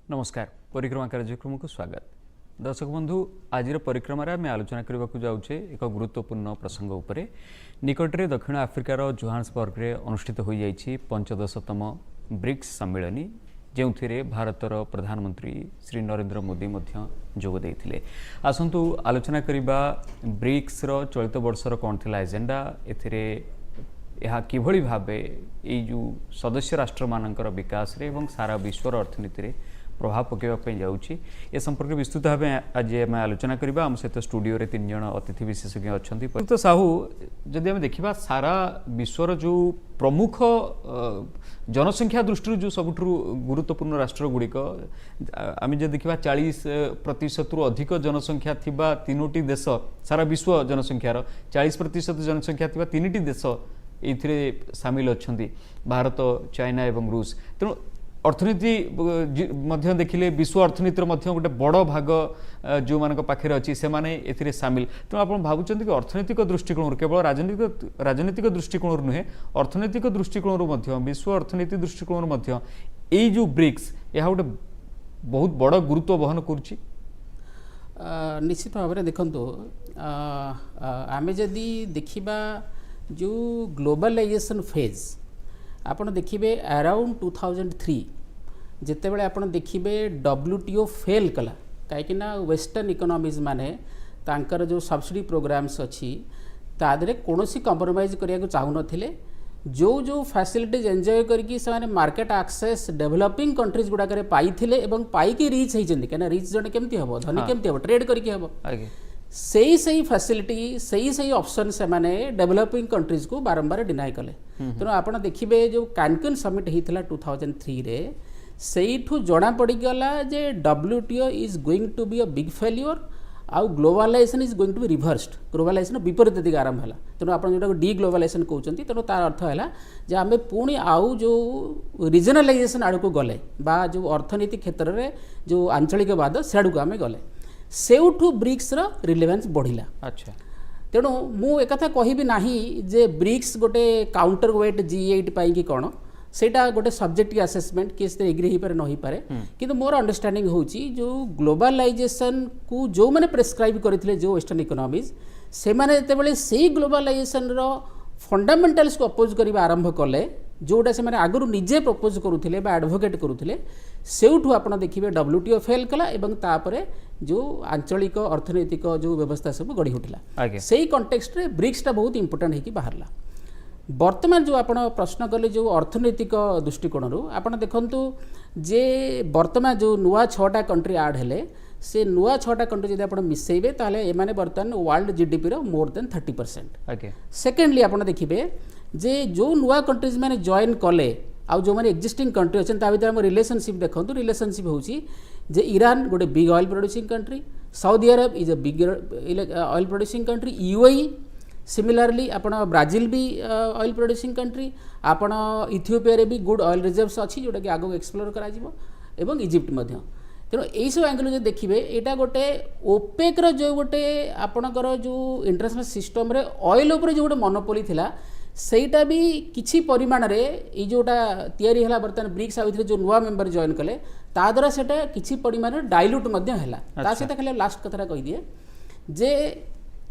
नमस्कार परिक्रमा कार्यक्रम को स्वागत। दर्शक बंधु आज परिक्रमा आम आलोचना करने को जाऊे एक गुरुत्वपूर्ण प्रसंग उपरे। निकटरे दक्षिण आफ्रिकार जोहान्सबर्ग रे अनुष्ठित हो जाइछि 15तम ब्रिक्स सम्मेलन जो भारतर प्रधानमंत्री श्री नरेंद्र मोदी जोग देइथिले। आसंतु आलोचना करिबा ब्रिक्स रो चलित वर्षर कौन थिला एजेंडा, एथिरे यह किभଳି भाबे ए जो सदस्य राष्ट्र मानकर विकास रे एवं सारा विश्वर अर्थनीति रे प्रभाव पकड़ जाऊँगी ए संपर्क विस्तृत भाव आज आम आलोचना करवा। आम सहित स्टूडियो रे 3 जन अतिथि विशेषज्ञ अच्छा। तो साहू जदि आम देखा सारा विश्वर जो प्रमुख जनसंख्या दृष्टि जो सबुठ गुरुत्वपूर्ण राष्ट्र गुड़िक आम जब देखा 40% रु अधिक जनसंख्या थिबा 3टी देश, सारा विश्व जनसंख्यार 40% जनसंख्या थिबा 3टी देश ये सामिल अच्छा, भारत, चाइना एवं रूस। तेणु अर्थनीति मध्य देखिले विश्व अर्थनीतिर मध्य गोटे बड़ भाग जो मान पाखे अच्छी से माने एथिरे सामिल। तेणु आप भावुं कि अर्थनैतिक दृष्टिकोण केवल राजनीतिक दृष्टिकोण नुहे, अर्थनैतिक दृष्टिकोण विश्व अर्थनीति दृष्टिकोण यही जो ब्रिक्स यह गोटे बहुत बड़ गुरुत्व बहन करुच्ची। निश्चित भाव में देखो आम जदि देखा जो ग्लोबलाइजेशन फेज आपन देखिए अराउंड 2003 जितेबाला आपन देखिए WTO फेल कला कहीं वेस्टर्न इकोनॉमीज माने तांकर जो सब्सिडी प्रोग्राम्स अच्छी तादरे कौन सी कंप्रोमाइज करने चाहू नथिले। जो फैसिलिटीज एंजॉय करके से मार्केट एक्सेस डेवलपिंग कंट्रीज गुड़ाक पाइथिले एवं पाइकी रीच होती कहीं रीच जन केमती हम धनी केमती हम ट्रेड करके हम सही फैसिलिटी सही ऑप्शन से माने डेवलपिंग कंट्रीज को बारंबार डिनाई कले। तेणु आपड़ देखिए जो कैनकुन समिट होता 2003 रे सेठू जना पड़गला जे WTO is going to be a big failure आउ globalisation is going to be reversed. Globalisation विपरीत दिग आरंभ है। तेणु आप जो डी ग्लोबलाइजेशन कहते तेणु तार अर्थ है जे आम पुणी आउ जो रिजनलाइजेशन आड़ को गले बा जो अर्थनीति क्षेत्र में जो आंचलिकवाद सियाड़ को आम गले सेउठू ब्रिक्स रो रिलेवेंस बढ़िला। अच्छा, तेणु मु एक कहबी नाही जे ब्रिक्स गोटे काउंटर वेट G8 पाई कि कौन सेटा गोटे सब्जेक्टिव असेसमेंट किस एग्री हो पारे न हो पारे, किंतु मोर अंडरस्टैंडिंग होची जो ग्लोबलाइजेशन को जो मैंने प्रेस्क्राइब करथिले जो वेस्टर्न इकोनॉमीज से माने जेतेबेले सेही ग्लोबलाइजेशन रो फंडामेंटल्स को अपोज करबा आरंभ कले जोटा से माने आगु निजे प्रपोज करुथिले बा एडवोकेट करुथिले सेउठू आपण देखिबे WTO फेल कला एवं तापरे जो आंचलिक अर्थनैतिक जो व्यवस्था सब गढ़ी उठिला। सेही कॉन्टेक्स्ट रे ब्रिक्स टा बहुत इंपोर्टेंट है कि बाहरला। वर्तमान जो आपण प्रश्न कले जो अर्थनैतिक दृष्टिकोण रू आपण देखंतु जे वर्तमान जो नुआ 6टा कंट्री ऐड हेले से नुआ 6टा कंट्री जदि आपण मिसेइबे ताले एमाने वर्तमान वर्ल्ड GDP रो मोर देन 30%। सेकेंडली आपण देखिबे जे जो नुआ कंट्रीज माने जॉइन कले आउ जो माने एक्जिस्टिंग कंट्री अच्छे भर आम रिलेशनशिप देखो रिलेशनशिप होची जे ईरान गोटे big oil producing country, Saudi Arab is a big oil producing country, UAE similarly आपण ब्राजिल भी ऑयल प्रोड्यूसिंग कंट्री, आपण इथियोपिया रे भी गुड ऑयल रिजर्व्स अच्छी जोटा कि आगो एक्सप्लोर करा जिवो एवं इजिप्ट मध्य। तेणु यही सब एंगल जो देखिए यहाँ गोटे ओपेक रो जो गोटे आपणकर जो इंटरनेशनल सिस्टम रे ऑयल उपर जो गोटे मोनोपोली थिला सेटा भी किछि परिमाण रे ये जोटा तैयारी हला बर्तमान ब्रिक्स आउ जो नुआ मेंबर जॉइन कले ता द्वारा सेटा किछि परिमाण डाइल्यूट मध्य हला। ता सहित खाली लास्ट कथा कहि दिए जे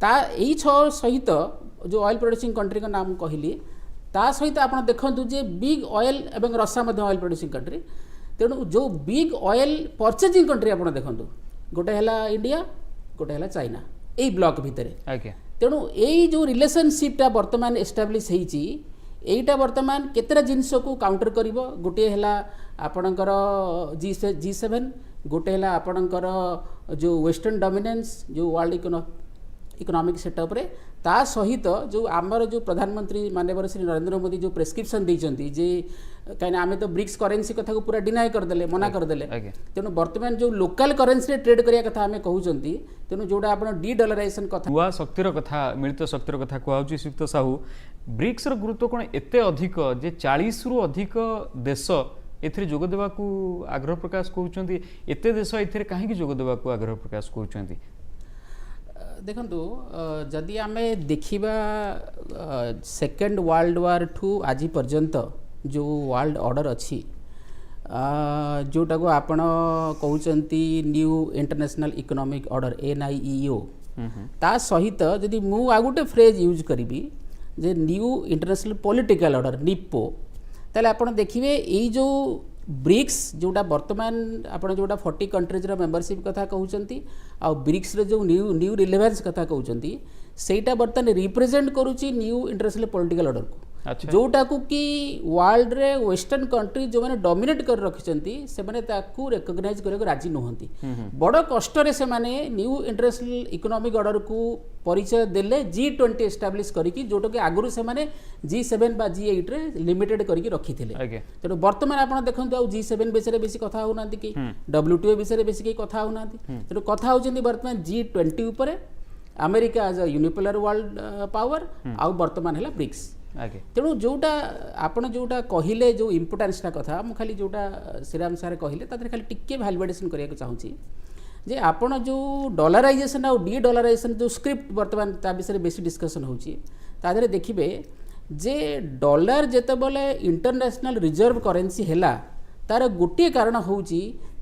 ता एई छ सहित जो ऑयल प्रोड्यूसिंग कंट्री का नाम कहली ता सहित आपण देखंतु जे बिग ऑयल एवं रसा मध्य ऑयल प्रोड्यूसिंग कंट्री। तेणु जो बिग ऑयल परचेजिंग कंट्री आपण देखंतु गोटे हला इंडिया गोटे हला चाइना एई ब्लॉक भितरे। तेणु यही जो रिलेशनशिपटा वर्तमान एस्टाब्लीश होईटा वर्तमान केतरा जिनस को काउंटर करिवो गोटे हला आपणकर G7 गोटे हला आपणकर जो वेस्टर्न डोमिनेंस जो वर्ल्ड इकोनॉमिक सेटअप रे ता सहित जो आमर जो प्रधानमंत्री माननीय श्री नरेंद्र मोदी जो प्रेस्क्रिप्शन देइचंती जे कहीं आम तो ब्रिक्स करेन्सी कथा को पूरा डिनाई करदेले मना करदेले। तेणु वर्तमान जो लोकल करेन्सी रे ट्रेड करिया कथा आम कहउचंती तेणु जोटा आपण डी डॉलराइजेशन कथा हुआ शक्तिर कथा मिलित शक्तिर कथा कहउची श्रीयुक्त साहू ब्रिक्स रो गुरुत्व कोन एते अधिक जे 40 रु अधिक देश एथिरे जोग देबा को आग्रह प्रकाश करूचंती एते देश एथिरे काहे कि जोग देबा को आग्रह प्रकाश करूचंती। देखंतु जदि आम देखिबा सेकेंड वर्ल्ड वार ठू आज पर्यंत जो वर्ल्ड ऑर्डर अच्छी जोटा को आपण कहउचंती new international economic order NIEO ता सहित जदि मु आ गोटे फ्रेज यूज करी जे न्यू इंटरनेशनल पॉलिटिकल ऑर्डर निपो ताले आपण देखिबे एई जो ब्रिक्स जोटा वर्तमान आपण जोटा 40 कंट्रीज रो मेंबरशिप कथा कहउचंती आ ब्रिक्स रो जो न्यू रिलेवेंस कथा कहउचंती सेटा वर्तमान रिप्रेजेंट करूची न्यू इंटरनेशनल पॉलिटिकल ऑर्डर को अच्छा जोटा को कि वर्ल्ड रे वेस्टर्न कंट्री जो माने डोमिनेट कर रखिसंती से माने ताकू रिकॉग्नाइज करे को राजी नहंती बड़ कष्ट रे से माने न्यू इंटरनेशनल इकोनॉमिक ऑर्डर को परिचय देले G20 एस्टैब्लिश करिकि जोटा के आगुरु से माने G7 बा G8 रे लिमिटेड करिकि रखिथिले तेणु वर्तमान आपण देखंतु आ G7 विषय बेसी कथा होनांती कि WTO विषय बेसी के कथा होनांती तेणु कथा होचंती वर्तमान G20 ऊपर America as a unipolar world power आ वर्तमान हैला ब्रिक्स तेणु जोटा आपण जोटा कहले जो इम्पोर्टान्सटा कथा मु खाली जोटा श्रीराम सारे कहले तादरे खाली टिके वैलिडेशन करिया को चाहूची जे आपण जो डॉलराइजेशन और डी डॉलराइजेशन जो स्क्रिप्ट वर्तमान ता विषय बेसी डिस्कशन होची तादरे देखिबे जे डॉलर जेते बोले इंटरनेशनल रिजर्व करेंसी हैला तार गोटे कारण होची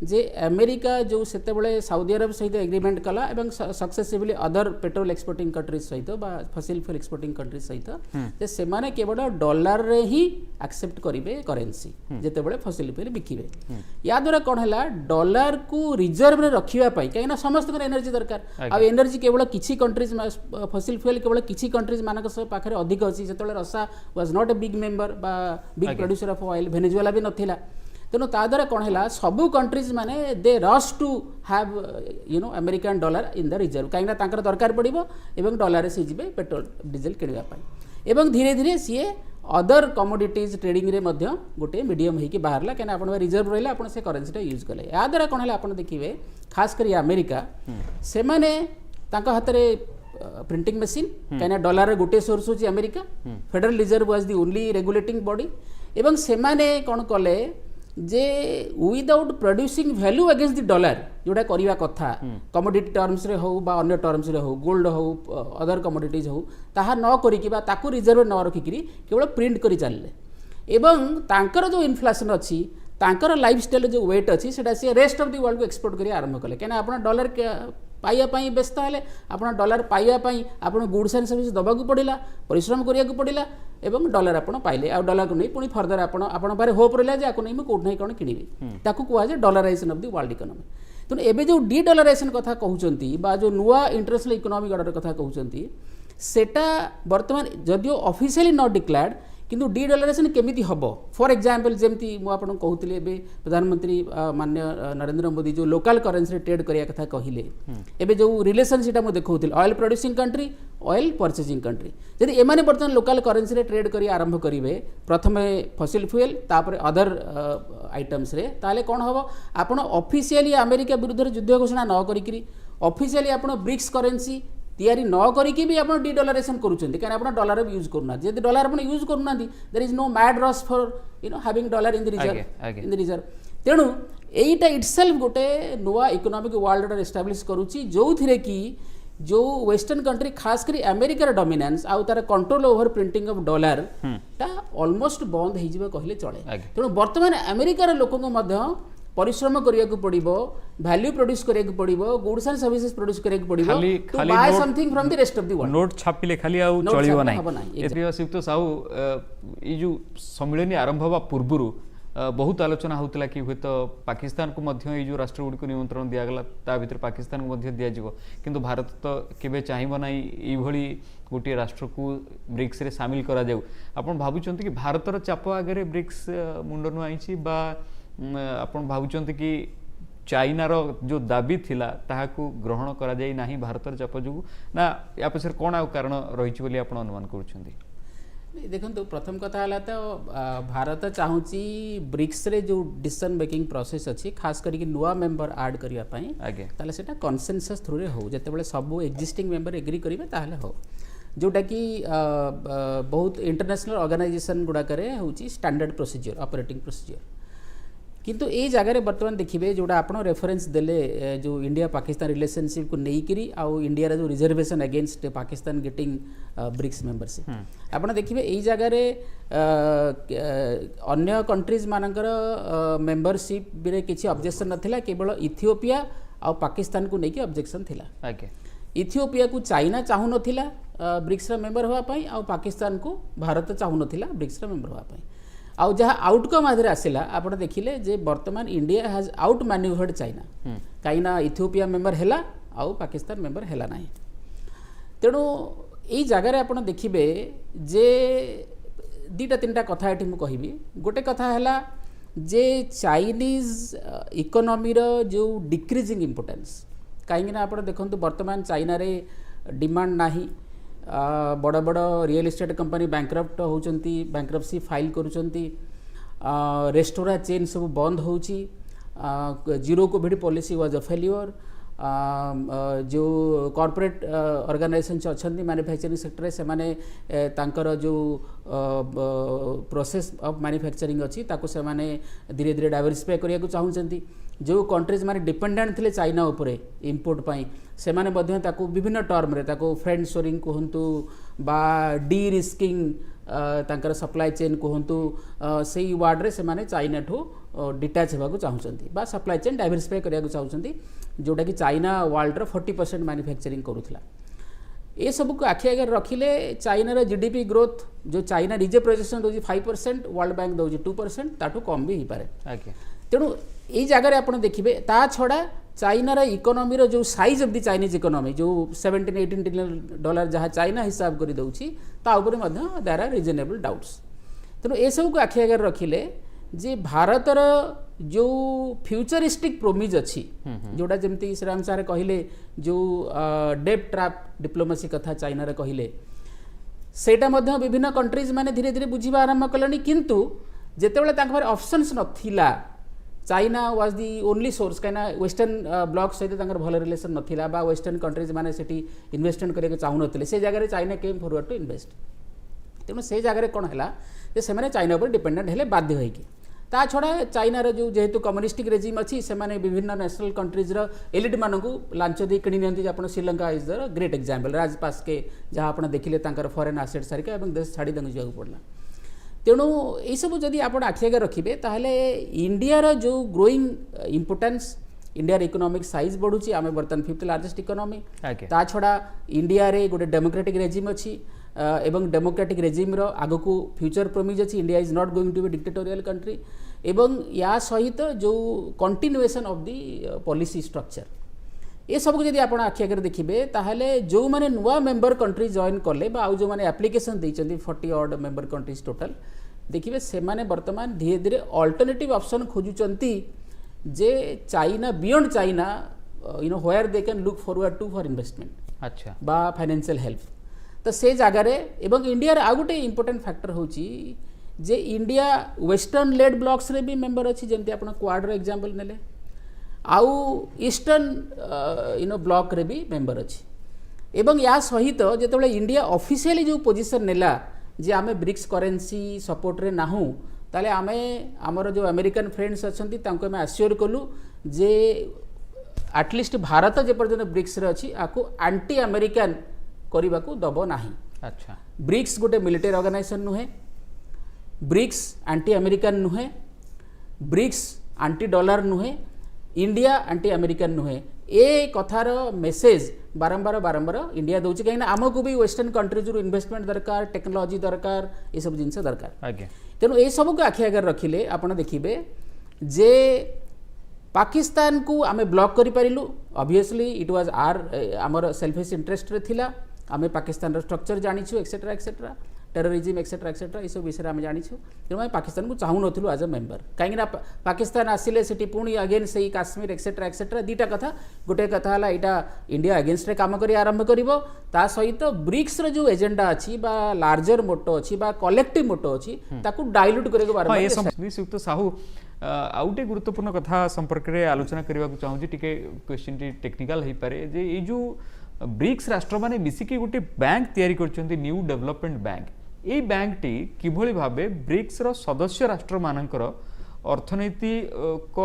जे अमेरिका जो सेते बळे सऊदी अरब सहित एग्रीमेंट कला एवं successively other petrol exporting countries सहित बा फसिल फ्यूल एक्सपोर्टिंग कंट्रीज सहित जे सेमाने केवल डॉलर रे ही एक्सेप्ट करिवे करेंसी जेते बळे फसिल फ्यूल बिकिवे या द्वारा कोन हला डॉलर को रिजर्व रे रखिवा पई काइना समस्त कर एनर्जी दरकार आ एनर्जी केवल किछि कंट्रीज फसिल फ्यूल केवल किछि कंट्रीज मानक सब पाखरे अधिक अछि जेतबळे Russia was not a big member बा big producer of oil Venezuela भी नथिला तेणु ता द्वारा कौन है सबू कंट्रीज माने they rush to have American dollar in the reserve कहीं दरकार पड़ो एवं डॉलर से जी पेट्रोल डीजेल किणापी एवं धीरे धीरे सी अदर कमोडिटीज ट्रेडिंग रे मध्य गोटे मीडियम होगी बाहरला कहीं आप रिजर्व रहा आप से करेन्सी यूज कले या द्वारा कौन है आप देखिए खास कर अमेरिका से माने हाथ में प्रिंटिंग मशीन कहीं डॉलर गोटे सोर्स होची America Federal Reserve was the only regulating body एवं से माने कौन कले जे without producing value against the dollar जोड़ा करवा कथा कमोडिटी टर्म्स रे हो बा अन्य टर्म्स रे हो गोल्ड हो अदर कमोडिटीज हो ताहा न करिकि बा ताकू रिजर्व न रखिकरी केवल प्रिंट करी चलले एवं तांकर जो इन्फ्लेशन अच्छी तांकर लाइफस्टाइल जो वेट अच्छी सेटा से रेस्ट ऑफ द वर्ल्ड को एक्सपोर्ट करी आरंभ कले कहीं आप डॉलर पाइबापी व्यस्त हेले आप डॉलर पाइबापी आप गुड्स एंड सर्विस दबा को पड़ा परिश्रम करिया को पड़ा एवं डॉलर आप पाइले आ डॉलर को नहीं पुणी फर्दर आपण बारे होप रहा है आपको नहीं मुझे कौट नहीं कौन किणवी ताकू कहुए dollarisation of the world economy तेणु एबे जो डी डॉलराइजेशन कथा कहउचंती बा जो नुआ इंटरनेशनल इकोनॉमिक ऑर्डर कथा कहउचंती सेटा वर्तमान जदियो ऑफिशियली नॉट डिक्लेयर्ड किंतु डी डॉलराइजेशन केमिति हबो फॉर एग्जांपल जेमती मु आपन कहउतिले एबे प्रधानमंत्री माननीय नरेंद्र मोदी जो लोकल करेंसी ट्रेड करिया कथा कहिले एबे जो रिलेशन सेटा मु देखउतिल oil producing country oil purchasing country यदि एमाने वर्तमान लोकल करेंसी रे ट्रेड करिया आरंभ करिवे प्रथमे फसिल फ्यूएल तापर अदर आइटम्स रे ताले कोन हबो आपन ऑफिशियली अमेरिका विरुद्ध रे युद्ध घोषणा न करिकरी ऑफिशियली आपन ब्रिक्स करेंसी तैयारी न करिकि भी आप डी डॉलराइजेशन करूछंती कारण आप डॉलर यूज करना जदि डॉलर आप यूज करना there is no mad rush for having dollar in the reserve तेणु एटा इटसेल्फ गोटे नुआ इकोनॉमिक वर्ल्ड ऑर्डर एस्टैब्लिश करूची जो थिरे कि जो वेस्टर्न कंट्री खास करी अमेरिका रे डोमिनेंस आउ तार control over printing of dollar ता ऑलमोस्ट बंद हो जिवे कहले चले तेणु वर्तमान अमेरिका रे लोकन मध्य परिश्रम करिया को पड़िबो वैल्यू प्रोड्यूस करिया को पड़िबो गुड्स एंड सर्विसेज प्रोड्यूस करिया को पड़िबो to buy something from the rest of the world note छापिले खाली आ चलिबो नाही एप्रिया सिफ्तो साउ ई जो सम्मेलन आरंभ होबा पूर्वरु बहुत आलोचना होतला कि हुए तो पाकिस्तान को मध्य ये जो राष्ट्र गुड़ी को निमंत्रण दिया गला ता भीतर पाकिस्तान को मध्य दिया जिवो किंतु भारत तो केबे चाहिबो नाही ई भली गोटे राष्ट्र को ब्रिक्स रे शामिल करा जाऊ आपण भाबुचंती कि भारतर चाप आगे ब्रिक्स मुंडनु आइछि बा आपण भाबुचंती कि चाइना रो जो दाबी थिला ताहाकू ग्रहण करा जाई नाही भारतर चाप जुगु ना या पछर कोन आ कारण रहिछि बोली आपण अनुमान करूछंती देखो तो प्रथम कथा है तो भारत चाहूँगी ब्रिक्स रे जो डिसीजन मेकिंग प्रोसेस अच्छी खास करके नुआ मेंबर ऐड करने ताले सेटा कन्सेंसस थ्रू रे हो जेतेबेले सब एक्जिस्टिंग मेंबर एग्री करेंगे ताहले हो जोटा कि बहुत इंटरनेशनल ऑर्गेनाइजेशन गुड़ाक होची स्टैंडर्ड प्रोसीजर ऑपरेटिंग प्रोसीजर किंतु ए जगह बर्तमान देखिए जोटा आप रेफरेन्स देले जो इंडिया पाकिस्तान रिलेशनशिप को लेकिरी आउ इंडिया जो reservation against Pakistan getting BRICS membership आप देखिए यही जगह अन्य कंट्रीज मानकर मेंबरशिप किसी ऑब्जेक्शन नथिला केवल इथियोपिया आउ पाकिस्तान को लेकिन ऑब्जेक्शन थिला इथियोपिया को चाइना चाहू नथिला ब्रिक्स रा मेंबर होवा पई आउ पाकिस्तान को भारत चाहू नथिला ब्रिक्स रा मेंबर होवा पई आउ जहाँ आउटकम आधे आसला आप देखिले जे वर्तमान इंडिया हैज आउट मैन्यूवर्ड चाइना कहीं इथियोपिया मेंबर है आउ पाकिस्तान मेंबर है ना तेणु यही जगार आप देखिए जे दीटा तीनटा कथा ये मुझे गोटे कथा है जे चाइनीज इकोनॉमी रो जो डिक्रीजिंग इंपोर्टेंस कहीं आप देखो वर्तमान चाइना रे डिमांड नाही बड़ बड़ रियल एस्टेट कंपनी बैंक्रप्ट होती बैंक्रप्सी फाइल करुँच रेस्टोरा चेन सब बंद हो zero Covid policy was a failure जो कॉर्पोरेट ऑर्गेनाइजेशन अच्छा मैन्युफैक्चरिंग सेक्टर से माने तांकर जो प्रोसेस ऑफ मैन्युफैक्चरिंग अच्छी ताको से माने धीरे धीरे डाइवर्सिफाई करने को चाहूँगी जो कंट्रीज माने डिपेंडेंट थे चाइना उपरे इंपोर्ट पाई से माने बध्य ताको विभिन्न टर्म रे ताको फ्रेंड शोरिंग कहतु बा डी रिस्किंग तांकर सप्लाई चेन कहतु से वार्ड रे से माने चाइना ठो डिटाच होगा चाहूँगी बा सप्लाई चेन डाइवर्सिफाई करने को चाहूँगी जोटा कि चाइना वर्ल्ड रो 40% मैन्युफैक्चरिंग करूला ये सब को आखि आगे रखिले चाइना रो जीडीपी ग्रोथ जो चाइना निजे प्रोजेक्शन दौर 5% वर्ल्ड बैंक दौर 2% ताठू कम भी हो पारे तेणु यही जगह आप देखिए ता छड़ा चाइना रो इकोनॉमी रो जो size of the Chinese economy जो 17-18 ट्रिलियन डॉलर जहाँ चाइना हिसाब कर दौची ता उपरे मध्य देयर आर रिजनेबल डाउट्स तेणु ये सब को आखि आगे रखिले जे भारतर जो फ्यूचरिस्टिक प्रोमिज अच्छी जोटा जमती श्रीराम सारे कहले जो डेट ट्रैप डिप्लोमेसी कथा चाइना रे कहले सेटा मध्य विभिन्न कंट्रीज माने धीरे धीरे बुझीबा आरंभ कलेनी किंतु जेतेबेले तांक पारे ऑप्शंस नथिला China was the only source कहीं वेस्टर्न ब्लॉक सहित भल रिलेसन नथिला बा वेस्टर्न कंट्रीज माने सेठी इन्वेस्टमेंट करके चाहू नथिले से जगह China came forward to invest तेणु से जगह कौन है जे से माने चाइना पर डिपेंडेंट हेले बाध्य होइकी ता छड़ा चाइना रो जो जेहेतु कम्युनिस्टिक रेजिम अच्छी से माने विभिन्न नेशनल कंट्रीज रो एलिट मानकू लांच दे किणी नियंती आपण Sri Lanka is the great example राजपास के जहाँ आप देखिले तांकर फॉरेन एसेट सारिका एवं देश छाड़ी देंगे जाऊ पड़ला तेणु यही सब जदि आप आखि आगे रखिए ताहले इंडिया जो growing importance India economic size बढ़ुची आम बर्तमान 5th लार्जेस्ट इकोनॉमी ता छड़ा इंडिया रे गोटे डेमोक्रेटिक रेजिम अच्छी एवं डेमोक्रेटिक रेजिम रो आगो को फ्यूचर प्रोमिज अच्छी India is not going to be dictatorial country एवं या सहित जो continuation of the policy structure ये सब को जब आप आखि आगे देखिए ताहले जो माने नुआ मेंबर कंट्री जॉइन कले आउ जो माने एप्लिकेशन देइचंदी 40 ऑड मेंबर कंट्रीज टोटल देखिए से माने वर्तमान धीरे धीरे अल्टरनेटिव ऑप्शन खोजुचंती जे China beyond China where they can look forward to for investment अच्छा बा फाइनेंशियल हेल्प तो से जगार एवं इंडिया आउ गोटे इंपोर्टेंट फैक्टर होची जे इंडिया वेस्टर्न लेड ब्लॉक्स रे भी मेंबर अच्छी जमती आप क्वाड रो एग्जांपल नेले आउ ईस्टर्न ब्लॉक रे भी मेंबर अच्छी एवं या सहित जेतेबेले इंडिया ऑफिशियली जो पोजीशन नेला जे आमे ब्रिक्स करेंसी सपोर्ट रे नाहू ताले आमे आमर जो अमेरिकन फ्रेंड्स अच्छी तांको आमे आश्योर कलु जे एटलिस्ट भारत जे पर्यंत ब्रिक्स रे अच्छी आको एंटी अमेरिकन करने को दब नाही। अच्छा ब्रिक्स गोटे मिलिटेरी ऑर्गेनाइजेशन नुहे ब्रिक्स एंटी अमेरिकन नुहे ब्रिक्स एंटी डॉलर नुहे इंडिया एंटी अमेरिकन नुहे ए कथार मेसेज बारंबार बारंबार इंडिया दौर कहीं आमको भी वेस्टर्न कंट्रीज इन्वेस्टमेंट दरकार टेक्नोलॉजी दरकार ये सब जिनस दरकार तेणु ये सब को आखि आगे रखिले आपड़ देखिए जे पाकिस्तान को आमे ब्लॉक करि पारिलु ऑब्वियसली इट वाज आमर सेल्फिश इंटरेस्ट रे थिला आमे पाकिस्तान रो स्ट्रक्चर जानिछु etcetera etcetera terrorism etcetera etcetera ये सब विषय आमे जानिछु तेणु आमे पाकिस्तान को चाहू नथिलु एज अ मेंबर कहीं पाकिस्तान आसिले सेठी पुणी अगेन से काश्मीर एक्सेट्रा एक्सेट्रा दीटा कथा गोटे कथा हला इटा इंडिया अगेंस्ट रे काम करी आरंभ करिवो ता सहित ब्रिक्स रो जो एजेंडा अछि बा लार्जर मोटो अछि बा कलेक्टिव मोटो अछि ताकू डाइल्यूट करे को बारंबार श्रीयुक्त साहू आउटे गुरुत्वपूर्ण कथा संपर्क में आलोचना करने को चाहूँ टिके क्वेश्चन टी टेक्निकल हो पारे जे ये जो ब्रिक्स राष्ट्र माने मिसिकी गोटे बैंक तैयारी करछन्ती न्यू डेवलपमेंट बैंक ये बैंक टी किभली भाबे ब्रिक्स रो सदस्य राष्ट्र मानकर अर्थनैतिक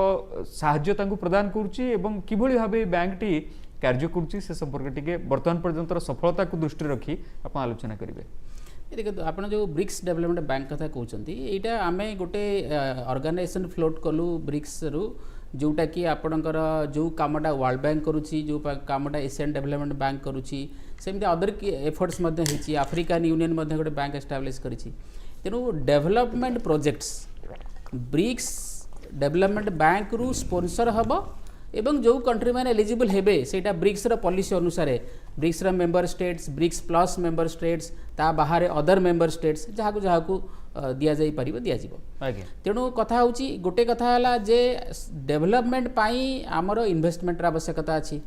साहाय्य तांकु प्रदान करुच्ची एवं किभଳି भाबे बैंकटी कार्य करुच्ची से संपर्क टिके वर्तमान पर्यंत सफलता को दृष्टि रखी आप आलोचना करेंगे। देखो आप जो ब्रिक्स डेवलपमेंट बैंक कथा कहते यहाँ आम गोटे ऑर्गेनाइजेशन फ्लोट कलु ब्रिक्स रु जोटा कि आपणकर जो कामटा वर्ल्ड बैंक करुच्ची जो कामटा एशियन डेवलपमेंट बैंक करुच्ची सेमती अदर एफर्ट्स आफ्रिकान यूनियन गोटे बैंक एस्टाब्लिश करिछि। तेणु development projects BRICS Development Bank रु स्पॉन्सर हबो एवं जो कंट्री मैंने एलिजिबल हेबे सेटा ब्रिक्स रा पॉलिसी अनुसार ब्रिक्स रा member states BRICS plus member states ता बाहर अदर मेंबर स्टेट्स जहाँ को दिया जाई परिबो दिया जीवो। तेणु कथा होची गोटे कथा हला जे डेवलपमेंट पाई आमर इन्वेस्टमेंट रा आवश्यकता अछि।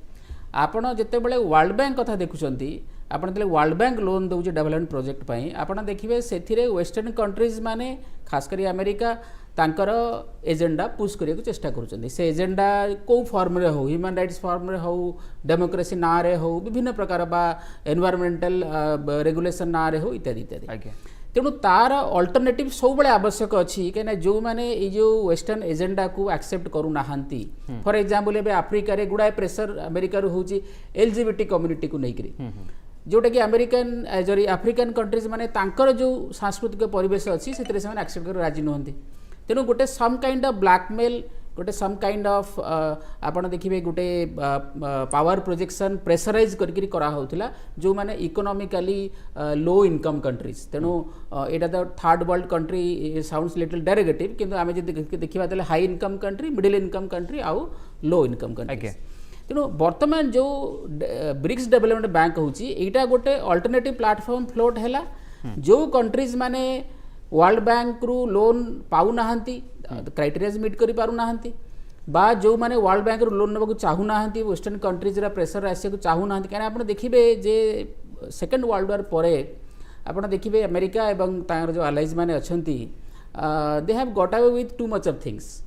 आपण जेते बेले वर्ल्ड बैंक कथा देखुचंती आपण तले वर्ल्ड बैंक लोन दउचे डेवलपमेंट प्रोजेक्ट पाई आपण देखिबे सेथिरे वेस्टर्न कंट्रीज माने खास करी अमेरिका तांकर एजेंडा पुश करिया को चेष्टा करुचंती। से एजेंडा को फॉर्म रे हो ह्यूमन राइट्स फॉर्म रे हो डेमोक्रेसी ना रे हो विभिन्न प्रकार बा एनवायरमेंटल रेगुलेशन ना रे हो इत्यादि इत्यादि। तेणु तार अल्टरनेटिव सब बड़े आवश्यक अच्छी कहीं जो मैंने जो वेस्टर्न एजेंडा को एक्सेप्ट करू नाहांती फॉर एग्जांपल एबे अफ्रीका रे गुड़ाए प्रेशर अमेरिका रू होची एलजीबीटी कम्युनिटी को लेकरी जोटा कि अमेरिकन सॉरी अफ्रिकन कंट्रीज माने तांकर जो सांस्कृतिक परिवेश अच्छी से एक्सेप्ट कर राजी नुहंती। तेणु गोटे सम काइंड ऑफ ब्लैकमेल गोटे सम काइंड ऑफ आपण देखिए गोटे पावर प्रोजेक्शन प्रेशराइज करके करा होउथिला जो माने इकोनॉमिकली लो इनकम कंट्रीज। तेणु एटा the third world country sounds little derivative किंतु आमे जे देखिबा तले high income country middle income country आउ लो इनकम कंट्री। तेणु वर्तमान जो ब्रिक्स डेवलपमेंट बैंक होची एटा गोटे अल्टरनेटिव प्लेटफॉर्म फ्लोट हैला जो कंट्रीज माने वर्ल्ड बैंक रु लोन पाऊ नाहांती क्राइटेरिया मीट करि पारू नाहांती बा जो माने वर्ल्ड बैंक रु लोन नबा चाहू नाहांती वेस्टर्न कंट्रीज रा प्रेशर आसिया को चाहू नाहांती कारण आपण देखिबे जे सेकंड वर्ल्ड वार परे आपण देखिबे अमेरिका एवं तार जो अलाइज माने अछंती they have got away with too much of things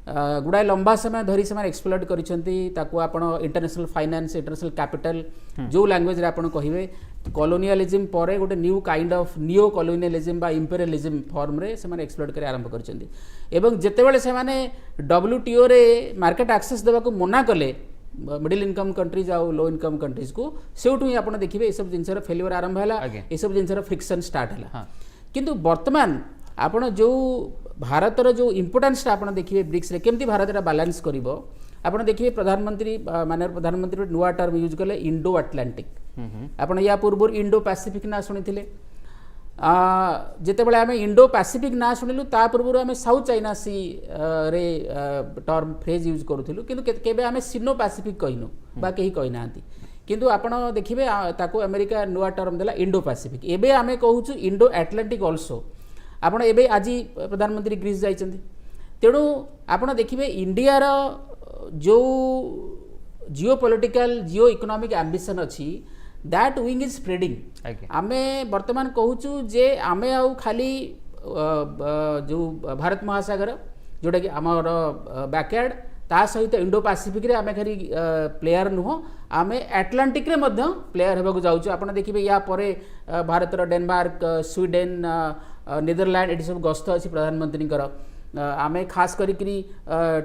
गुड़ाए लंबा समय धरी से एक्सप्लोर करिसेंती ताको आपण इंटरनेशनल फाइनेंस इंटरनेशनल कैपिटल जो लैंग्वेज रे आपण कहिबे कॉलोनियलिज्म परे गोटे new kind of neo colonialism बा इंपेरियलिज्म फॉर्म रे से एक्सप्लोर करे आरंभ करिसेंती एवं जेतेबेले से WTO रे मार्केट एक्सेस देबा को मना कले मिडिल इनकम कंट्रीज आउ लो इनकम कंट्रीज को सेउटु ही आपण देखिबे ए सब जिंसर फेलियर आरंभ हला ए सब जिंसर फ्रिक्शन स्टार्ट हला। किंतु वर्तमान आपण जो भारतर जो इम्पोर्टान्स आपण देखिए ब्रिक्स रे केमती भारत बैलेंस करिवो आपण देखिए प्रधानमंत्री माननीय प्रधानमंत्री नुआ टर्म यूज कले इंडो अटलांटिक आपण या पूर्व इंडो पैसिफिक ना सुनिथिले जेतेबेले आमे इंडो पैसिफिक ना सुनिलु ता पूर्व आमे साउथ चाइना सी रे टर्म फ्रेज यूज करूथिलु किंतु केबे आमे सिनो पैसिफिक कहिनु बा केही कहि नांती किंतु आपण देखिबे ताको अमेरिका नुआ टर्म देला इंडो पैसिफिक एबे आमे कहूछु इंडो अटलांटिक आल्सो आपण एबे आज प्रधानमंत्री ग्रीस जाइछन्ती। तेणु आपण देखिबे इंडिया रो जो जियो पॉलिटिकल जियो इकोनॉमिक एम्बिशन अछि दैट विंग इज स्प्रेडिंग। आमे वर्तमान कहूछु जे आमे आउ खाली जो भारत महासागर जोटा कि आमर बैकयार्ड ता सहित इंडो पैसिफिक रे आमे खाली प्लेयर नुह आमे अटलांटिक रे मध्य प्लेयर हेबाकू जाउछु। आपण देखिबे या परे भारतर डेनमार्क स्वीडेन नेदरलैंड एटी सब गस्त अच्छी प्रधानमंत्री आमे खास करी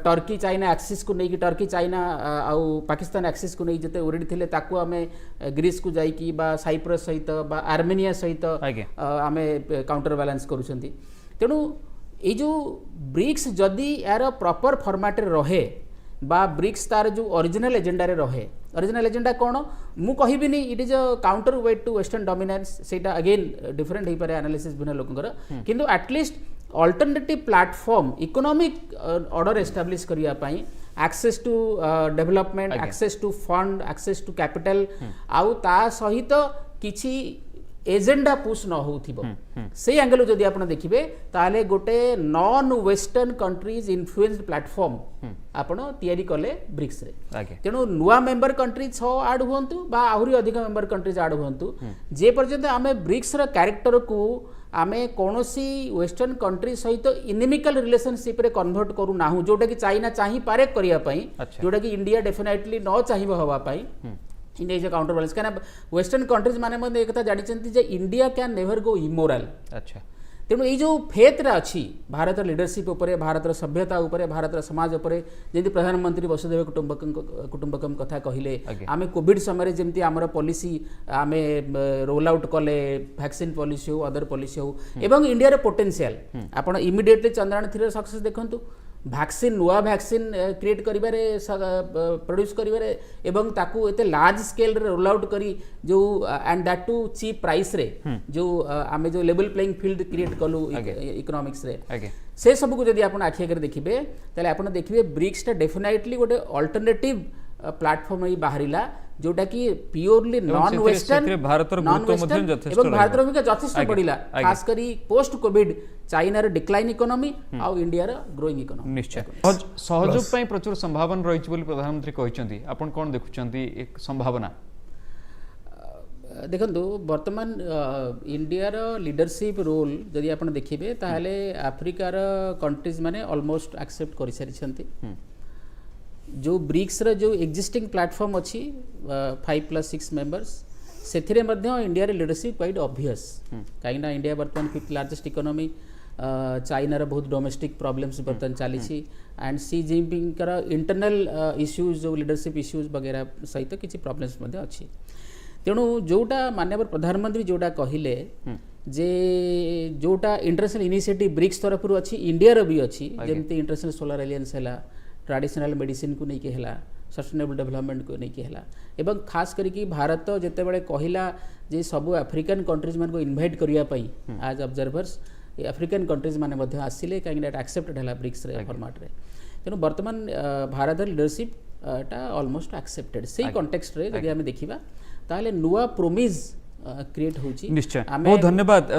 टर्की चाइना एक्सिस को लेकिन टर्की चाइना आउ पाकिस्तान एक्सिस को नहीं जिते ओरेडी थिले ताकू आमे ग्रीस को जाइकी बा साइप्रस सहित बा आर्मेनिया सहित आमे काउंटर बैलेंस करूछंती। तेणु ये जो ब्रिक्स जदि यार प्रॉपर फॉर्मेट रहे बा ब्रिक्स तार जो ओरिजिनल एजेंडा रे रहे ओरिजिनल एजेंडा कौन मु कहबिनी it is a counterweight to western dominance सेटा अगेन डिफरेंट हो पारे एनालिसिस भिन्न लोकंकर किंतु at least alternative platform economic order establish करिया पई access to development access to fund access to capital आउ ता सहित किछि एजेंडा पुश न होथिबो से एंगल जदि आपण देखिबे ताले गोटे non western countries influenced platform आपण तयारी कले ब्रिक्स रे। तेणु नुआ मेंबर कंट्री 6 ऐड हुंतु बा आहुरी अधिक मेंबर कंट्रीज ऐड हुंतु जे पर्यंत आमे ब्रिक्स रा कैरेक्टर को आमे कोनोसी वेस्टर्न कंट्री सहित इनिमिकल रिलेशनशिप रे कन्वर्ट करू नाहु जोटा कि चाइना चाहि पारे करिया पई जोटा कि इंडिया डेफिनेटली न चाहिबो हवा पई India is a counterbalance कहना वेस्टर्न कंट्रीज माने एक जानी जे India can never go immoral. अच्छा तेणु ये जो फेथ अच्छी भारत लिडरशिप उपरे भारत सभ्यता उपरे भारत समाज उपरे जमी प्रधानमंत्री वसुधैव कुटुंबकम कथा कहले आम कोविड समय जमी आमर पॉलिसी आम रोल आउट कले वैक्सीन पॉलिसी हो अदर पॉलिसी हो एवं इंडिया पोटेंशियल आपण इमिडिएटली चंद्रयान 3 सक्सेस देखंतु वैक्सीन नुआ वैक्सीन क्रिएट करिबारे प्रोड्यूस करिबारे एवं ताकू एते लार्ज स्केल रे रोल आउट करी जो and that too cheap price रे जो आमे जो लेवल प्लेइंग फील्ड क्रिएट कलु इकोनॉमिक्स रे से सब को जदी आपण आखि आगे देखिबे ताले आपण देखिबे ब्रिक्स टा डेफिनेटली गोटे अल्टरनेटिव प्लेटफॉर्म ही बाहरिला जोटा कि प्योरली नॉन वेस्टर्न भारतर गुरुत्व मध्यम यथेष्ट एवं भारतर भूमिका यथेष्ट बढ़िला खास करी पोस्ट कोविड चाइना रे डिक्लाइन इकोनॉमी आउ इंडिया रे ग्रोइंग इकोनॉमी निश्चय सहयोग ପାଇଁ ପ୍ରଚୁର ସମ୍ଭାବନା ରହିଛି ବୋଲି ପ୍ରଧାନମନ୍ତ୍ରୀ କହିଛନ୍ତି ଆପଣ କ'ଣ ଦେଖୁଛନ୍ତି ଏକ ସମ୍ଭାବନା देखंतु वर्तमान इंडियार लीडरशिप रोल जदि आपण देखिबे ताहले अफ्रिकार कंट्रीज माने ऑलमोस्ट एक्सेप्ट करि सारिछंती जो ब्रिक्स रो जो एग्जिस्टिंग प्लेटफॉर्म अच्छी 5+6 मेंबर्स से इंडिया रे लीडरशिप क्वाइट ऑब्वियस कहीं इंडिया बर्तमान 5th लार्जेस्ट इकोनॉमी चाइना रो बहुत डोमेस्टिक प्रॉब्लम्स बर्तमान चली एंड सी जिनपिंग कर इंटरनल इश्यूज जो लीडरशिप इश्यूज वगैरह सहित किसी प्रॉब्लम्स अच्छी तेणु जोटा माननीय प्रधानमंत्री जोटा कहले जे जोटा इंटरनेशनल इनिशिएटिव ब्रिक्स तरफ अच्छी इंडिया रो भी अच्छी जमती इंटरनेशनल सोलर एलियंस है ट्रेडिशनल मेडिसिन को लेकिन है सस्टेनेबल डेवलपमेंट को लेकिन है एवं खास करके भारत जिते बड़े कहला जे सब अफ्रिकन कंट्रीज मान को इनवाइट करने आज ऑब्जर्वर्स अफ्रिकन कंट्रीज माने मध्य आसिले कहीं एक्सेप्टेड है ब्रिक्स फॉर्मेट रे तेणु वर्तमान भारत लीडरशिप टा ऑलमोस्ट एक्सेप्टेड से कॉन्टेक्स्ट रे यदि हमें देखिबा ताले नुआ प्रोमिस क्रिएट होची निश्चय बहुत धन्यवाद